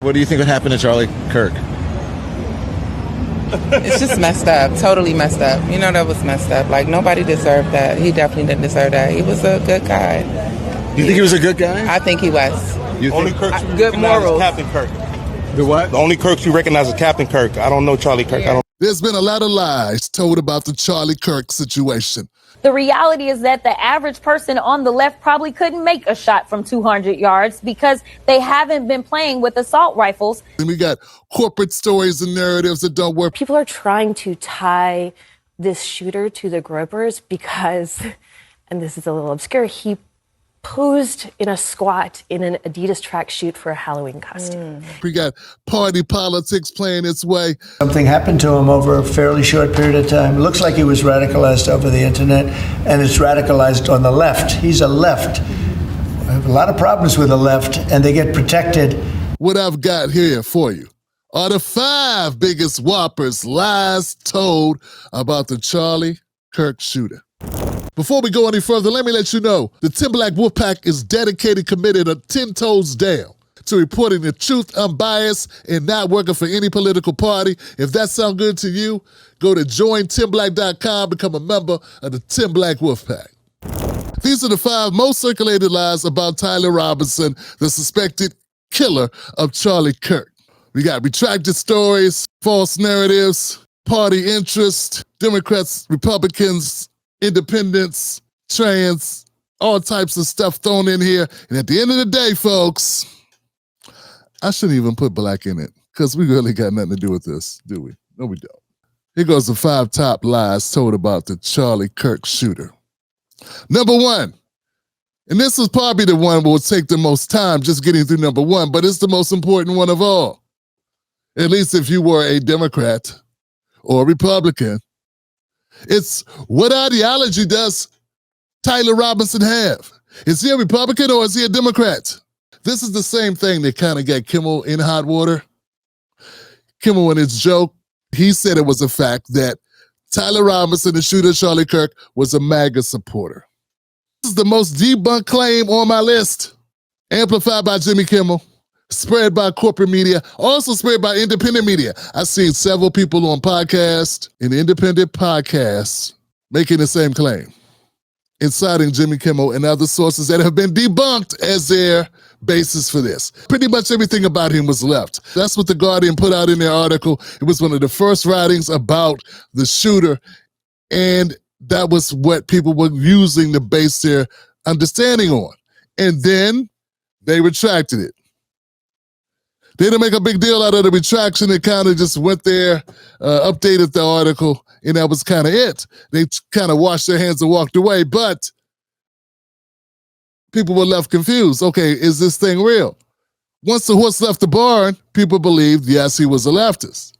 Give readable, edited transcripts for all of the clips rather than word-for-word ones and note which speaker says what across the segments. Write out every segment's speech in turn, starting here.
Speaker 1: What do you think would happen to Charlie Kirk?
Speaker 2: It's just messed up, totally messed up. You know that was messed up. Like, nobody deserved that. He definitely didn't deserve that. He was a good guy.
Speaker 1: You think he was a good guy?
Speaker 2: I think he was.
Speaker 3: Only Kirk you
Speaker 2: good morals.
Speaker 3: Captain Kirk.
Speaker 1: The what?
Speaker 3: The only Kirk you recognize is Captain Kirk. I don't know Charlie Kirk.
Speaker 2: Yeah.
Speaker 4: There's been a lot of lies told about the Charlie Kirk situation.
Speaker 5: The reality is that the average person on the left probably couldn't make a shot from 200 yards because they haven't been playing with assault rifles.
Speaker 4: And we got corporate stories and narratives that don't work.
Speaker 6: People are trying to tie this shooter to the gropers because, and this is a little obscure, he posed in a squat in an Adidas tracksuit for a Halloween costume.
Speaker 4: We got party politics playing its way.
Speaker 7: Something happened to him over a fairly short period of time. It looks like he was radicalized over the internet, and it's radicalized on the left. He's a left. I have a lot of problems with the left, and they get protected.
Speaker 4: What I've got here for you are the 5 biggest whoppers lies told about the Charlie Kirk shooter. Before we go any further, let me let you know the Tim Black Wolfpack is dedicated, committed, 10 toes down to reporting the truth, unbiased, and not working for any political party. If that sounds good to you, go to jointimblack.com, become a member of the Tim Black Wolfpack. These are the 5 most circulated lies about Tyler Robinson, the suspected killer of Charlie Kirk. We got retracted stories, false narratives, party interest, Democrats, Republicans, independents, trans, all types of stuff thrown in here. And at the end of the day, folks, I shouldn't even put black in it because we really got nothing to do with this, do we? No, we don't. Here goes the 5 top lies told about the Charlie Kirk shooter. Number 1, and this is probably the one that will take the most time just getting through number 1, but it's the most important one of all. At least if you were a Democrat or a Republican. It's what ideology does Tyler Robinson have? Is he a Republican or is he a Democrat? This is the same thing that kind of got Kimmel in hot water. Kimmel, in his joke, he said it was a fact that Tyler Robinson, the shooter Charlie Kirk, was a MAGA supporter. This is the most debunked claim on my list. Amplified by Jimmy Kimmel, spread by corporate media, also spread by independent media. I've seen several people on podcasts and independent podcasts making the same claim, inciting Jimmy Kimmel and other sources that have been debunked as their basis for this. Pretty much everything about him was left. That's what The Guardian put out in their article. It was one of the first writings about the shooter, and that was what people were using to base their understanding on. And then they retracted it. They didn't make a big deal out of the retraction. They kind of just went there, updated the article, and that was kind of it. They kind of washed their hands and walked away, but people were left confused. Okay, is this thing real? Once the horse left the barn, people believed, yes, he was a leftist.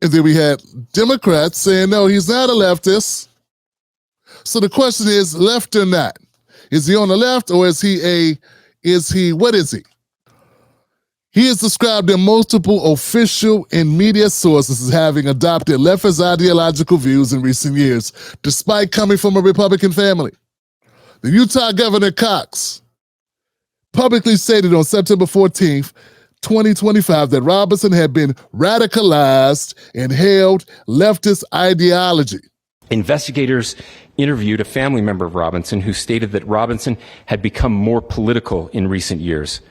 Speaker 4: And then we had Democrats saying, no, he's not a leftist. So the question is, left or not? Is he on the left or what is he? He is described in multiple official and media sources as having adopted leftist ideological views in recent years, despite coming from a Republican family. The Utah Governor Cox publicly stated on September 14th, 2025, that Robinson had been radicalized and held leftist ideology.
Speaker 8: Investigators interviewed a family member of Robinson who stated that Robinson had become more political in recent years.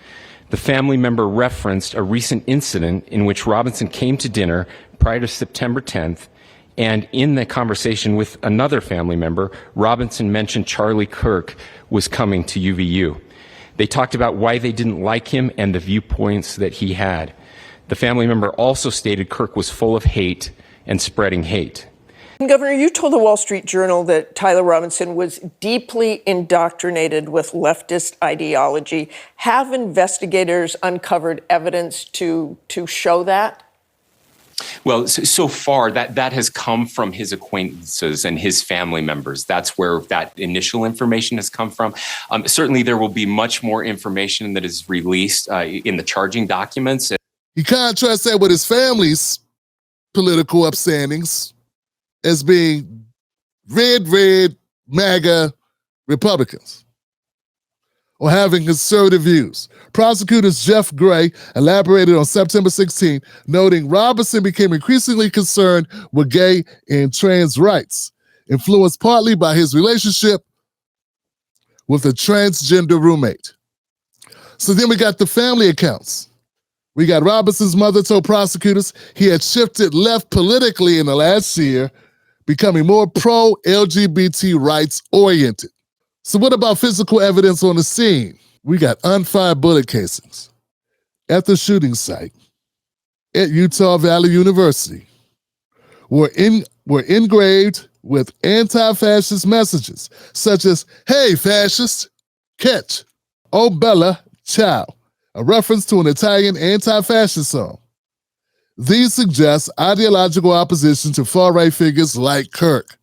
Speaker 8: The family member referenced a recent incident in which Robinson came to dinner prior to September 10th, and in the conversation with another family member, Robinson mentioned Charlie Kirk was coming to UVU. They talked about why they didn't like him and the viewpoints that he had. The family member also stated Kirk was full of hate and spreading hate.
Speaker 9: Governor, you told the Wall Street Journal that Tyler Robinson was deeply indoctrinated with leftist ideology. Have investigators uncovered evidence to show that?
Speaker 8: Well, so far that has come from his acquaintances and his family members. That's where that initial information has come from. Certainly, there will be much more information that is released in the charging documents.
Speaker 4: He contrasts that with his family's political upstandings as being red, MAGA Republicans. or having conservative views. Prosecutors Jeff Gray elaborated on September 16, noting Robinson became increasingly concerned with gay and trans rights, influenced partly by his relationship with a transgender roommate. So then we got the family accounts. We got Robinson's mother told prosecutors he had shifted left politically in the last year, becoming more pro-LGBT rights oriented. So what about physical evidence on the scene? We got unfired bullet casings at the shooting site at Utah Valley University were engraved with anti-fascist messages such as, "Hey, fascist, catch, oh bella, ciao," a reference to an Italian anti-fascist song. These suggest ideological opposition to far-right figures like Kirk,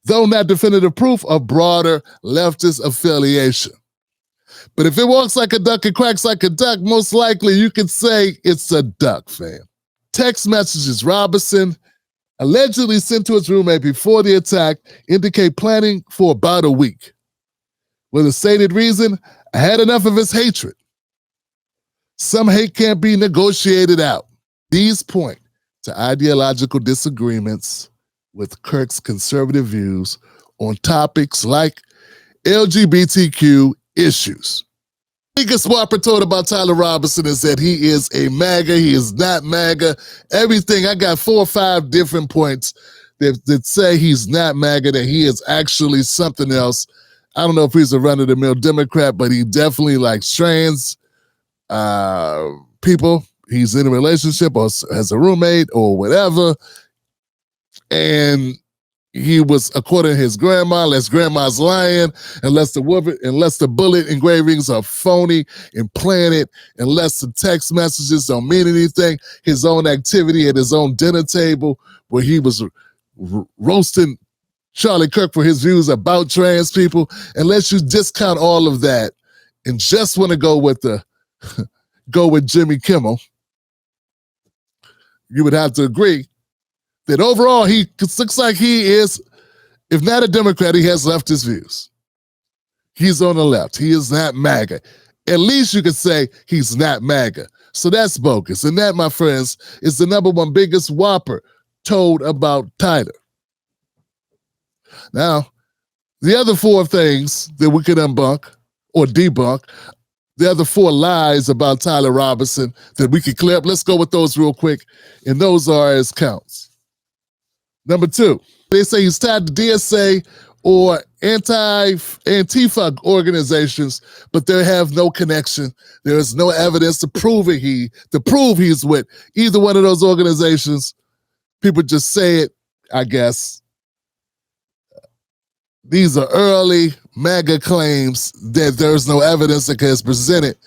Speaker 4: though not definitive proof of broader leftist affiliation. But if it walks like a duck and quacks like a duck, most likely you could say it's a duck, fam. Text messages Robinson allegedly sent to his roommate before the attack indicate planning for about a week. With a stated reason, "I had enough of his hatred." Some hate can't be negotiated out. These point to ideological disagreements with Kirk's conservative views on topics like LGBTQ issues. The biggest whopper told about Tyler Robinson is that he is a MAGA, he is not MAGA. Everything, I got 4 or 5 different points that say he's not MAGA, that he is actually something else. I don't know if he's a run-of-the-mill Democrat, but he definitely likes trans people. He's in a relationship or has a roommate or whatever. And he was, according to his grandma, unless grandma's lying, unless the bullet engravings are phony and planted, unless the text messages don't mean anything, his own activity at his own dinner table where he was roasting Charlie Kirk for his views about trans people, unless you discount all of that and just want to go with Jimmy Kimmel, you would have to agree that overall he looks like he is, if not a Democrat, he has leftist views. He's on the left. He is not MAGA. At least you could say he's not MAGA. So that's bogus. And that, my friends, is the number one biggest whopper told about Tyler. Now, the other 4 things that we could debunk, the other 4 lies about Tyler Robinson that we could clear up, let's go with those real quick. And those are as counts. Number 2, they say he's tied to DSA or Antifa organizations, but they have no connection. There is no evidence to prove he's with either one of those organizations. People just say it, I guess. These are early MAGA claims that there's no evidence that is presented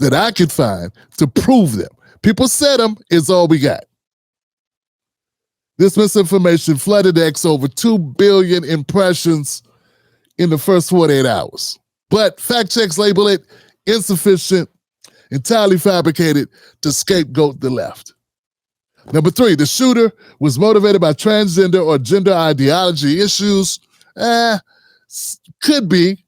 Speaker 4: that I could find to prove them. People said them, is all we got. This misinformation flooded X over 2 billion impressions in the first 48 hours. But fact checks label it insufficient, entirely fabricated to scapegoat the left. Number 3, the shooter was motivated by transgender or gender ideology issues. Could be.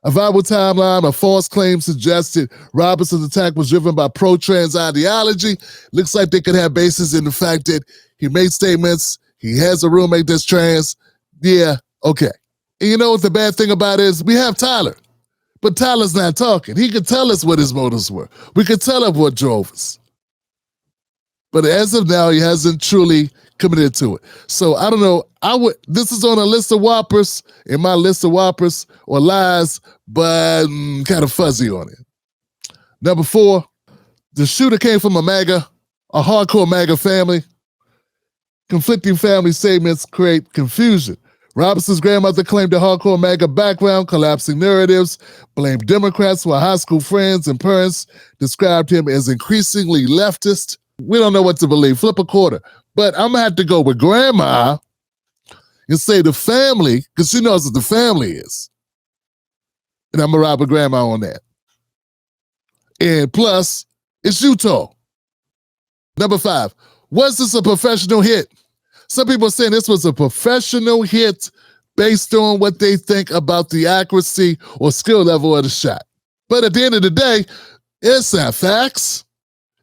Speaker 4: A viable timeline of false claims suggested Robinson's attack was driven by pro-trans ideology. Looks like they could have basis in the fact that he made statements, he has a roommate that's trans. Yeah, okay. And you know what the bad thing about it is? We have Tyler, but Tyler's not talking. He could tell us what his motives were. We could tell him what drove us. But as of now, he hasn't truly committed to it. So I don't know. This is on a list of whoppers, in my list of whoppers or lies, but kind of fuzzy on it. Number 4, the shooter came from a hardcore MAGA family. Conflicting family statements create confusion. Robinson's grandmother claimed a hardcore MAGA background, collapsing narratives, blamed Democrats while high school friends and parents described him as increasingly leftist. We don't know what to believe. Flip a quarter. But I'm going to have to go with grandma and say the family, because she knows what the family is. And I'm going to ride with grandma on that. And plus, it's Utah. Number 5, was this a professional hit? Some people are saying this was a professional hit based on what they think about the accuracy or skill level of the shot. But at the end of the day, it's not facts.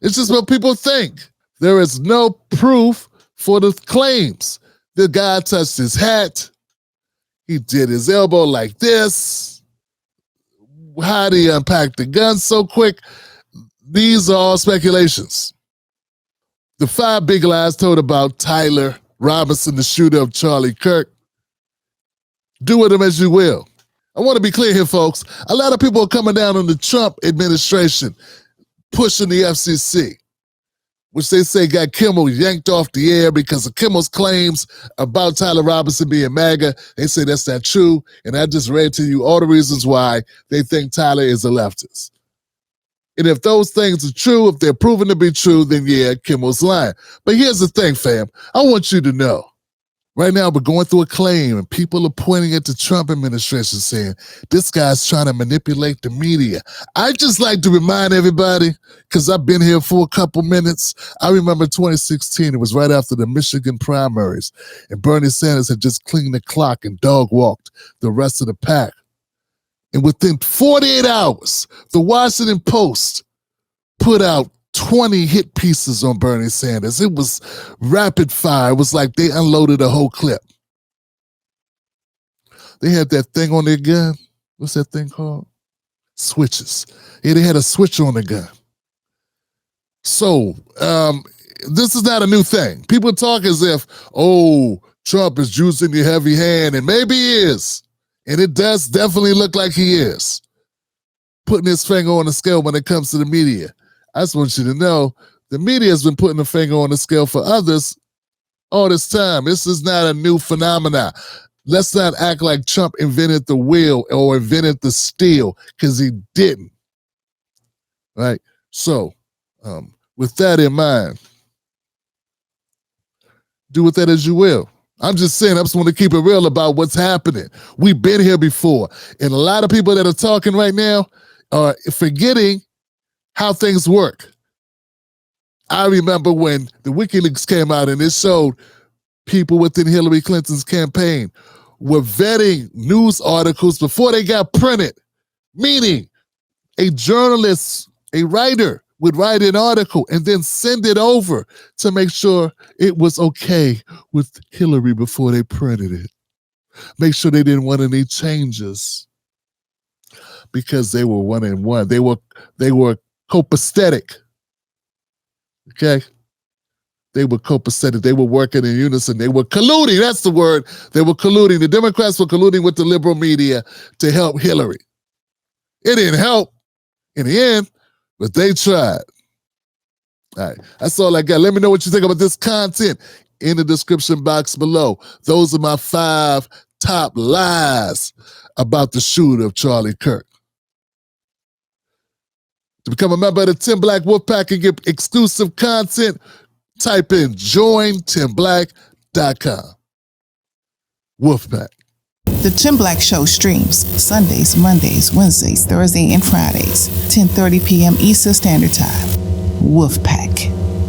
Speaker 4: It's just what people think. There is no proof for the claims. The guy touched his hat. He did his elbow like this. How did he unpack the gun so quick? These are all speculations. The 5 big lies told about Tyler Robinson, the shooter of Charlie Kirk. Do with them as you will. I want to be clear here, folks. A lot of people are coming down on the Trump administration, pushing the FCC, which they say got Kimmel yanked off the air because of Kimmel's claims about Tyler Robinson being MAGA. They say that's not true, and I just read to you all the reasons why they think Tyler is a leftist. And if those things are true, if they're proven to be true, then yeah, Kimmel's lying. But here's the thing, fam. I want you to know, right now we're going through a claim, and people are pointing at the Trump administration saying, this guy's trying to manipulate the media. I just like to remind everybody, because I've been here for a couple minutes. I remember 2016, it was right after the Michigan primaries, and Bernie Sanders had just cleaned the clock and dog walked the rest of the pack. And within 48 hours, the Washington Post put out 20 hit pieces on Bernie Sanders. It was rapid fire. It was like they unloaded a whole clip. They had that thing on their gun. What's that thing called? Switches. Yeah, they had a switch on the gun. So, this is not a new thing. People talk as if, oh, Trump is using the heavy hand, and maybe he is. And it does definitely look like he is putting his finger on the scale when it comes to the media. I just want you to know the media has been putting a finger on the scale for others all this time. This is not a new phenomenon. Let's not act like Trump invented the wheel or invented the steel, because he didn't. Right? So, with that in mind, do with that as you will. I'm just saying, I just want to keep it real about what's happening. We've been here before. And a lot of people that are talking right now are forgetting how things work. I remember when the WikiLeaks came out and it showed people within Hillary Clinton's campaign were vetting news articles before they got printed. Meaning, a journalist, a writer, would write an article and then send it over to make sure it was okay with Hillary before they printed it. Make sure they didn't want any changes because they were one and one. They were copacetic. Okay? They were copacetic. They were working in unison. They were colluding. That's the word. They were colluding. The Democrats were colluding with the liberal media to help Hillary. It didn't help in the end, but they tried. All right, that's all I got. Let me know what you think about this content in the description box below. Those are my 5 top lies about the shooter of Charlie Kirk. To become a member of the Tim Black Wolfpack and get exclusive content, type in jointimblack.com. Wolfpack.
Speaker 10: The Tim Black Show streams Sundays, Mondays, Wednesdays, Thursdays, and Fridays, 10:30 p.m. Eastern Standard Time. Wolfpack.